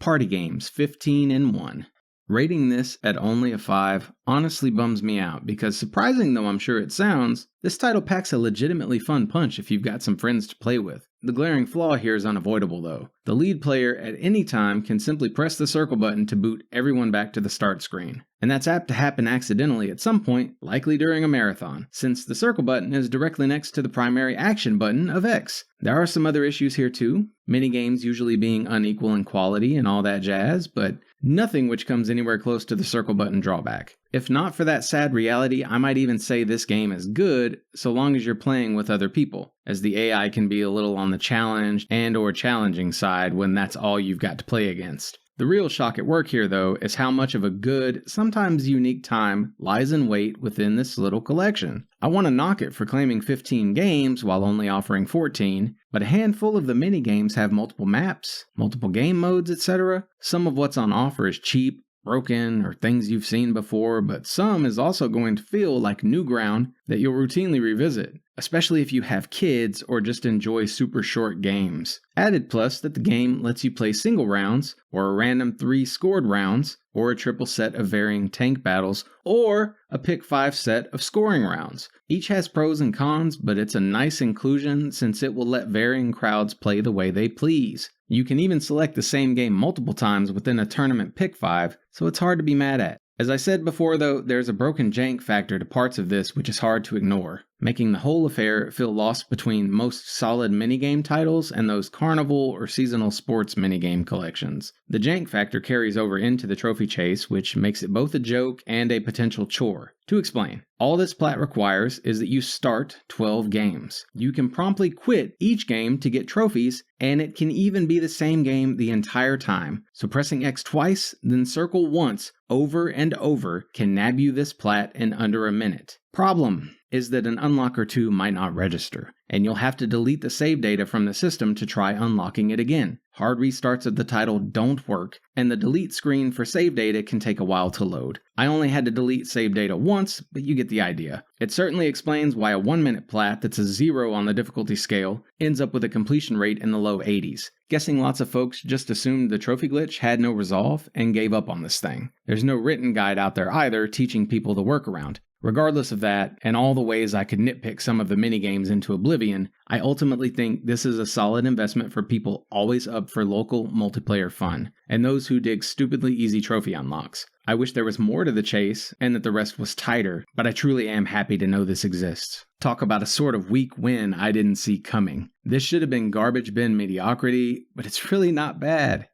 Party games, 15 in 1. Rating this at only a 5 honestly bums me out because, surprising though I'm sure it sounds, this title packs a legitimately fun punch if you've got some friends to play with. The glaring flaw here is unavoidable though. The lead player at any time can simply press the circle button to boot everyone back to the start screen. And that's apt to happen accidentally at some point, likely during a marathon, since the circle button is directly next to the primary action button of X. There are some other issues here too, minigames usually being unequal in quality and all that jazz, but nothing which comes anywhere close to the circle button drawback. If not for that sad reality, I might even say this game is good, so long as you're playing with other people, as the AI can be a little on the challenge and or challenging side when that's all you've got to play against. The real shock at work here, though, is how much of a good, sometimes unique time lies in wait within this little collection. I want to knock it for claiming 15 games while only offering 14, but a handful of the mini-games have multiple maps, multiple game modes, etc. Some of what's on offer is cheap, broken, or things you've seen before, but some is also going to feel like new ground that you'll routinely revisit, especially if you have kids or just enjoy super short games. Added plus that the game lets you play single rounds, or a random 3 scored rounds, or a triple set of varying tank battles, or a pick 5 set of scoring rounds. Each has pros and cons, but it's a nice inclusion since it will let varying crowds play the way they please. You can even select the same game multiple times within a tournament pick 5, so it's hard to be mad at. As I said before though, there's a broken jank factor to parts of this which is hard to ignore, making the whole affair feel lost between most solid minigame titles and those carnival or seasonal sports minigame collections. The jank factor carries over into the trophy chase, which makes it both a joke and a potential chore. To explain, all this plat requires is that you start 12 games. You can promptly quit each game to get trophies, and it can even be the same game the entire time. So pressing X twice, then circle once, over and over, can nab you this plat in under a minute. Problem is that an unlock or two might not register, and you'll have to delete the save data from the system to try unlocking it again. Hard restarts of the title don't work, and the delete screen for save data can take a while to load. I only had to delete save data once, but you get the idea. It certainly explains why a 1-minute plat that's a 0 on the difficulty scale ends up with a completion rate in the low 80s. Guessing lots of folks just assumed the trophy glitch had no resolve and gave up on this thing. There's no written guide out there either teaching people the workaround. Regardless of that, and all the ways I could nitpick some of the minigames into oblivion, I ultimately think this is a solid investment for people always up for local multiplayer fun, and those who dig stupidly easy trophy unlocks. I wish there was more to the chase, and that the rest was tighter, but I truly am happy to know this exists. Talk about a sort of weak win I didn't see coming. This should have been garbage bin mediocrity, but it's really not bad.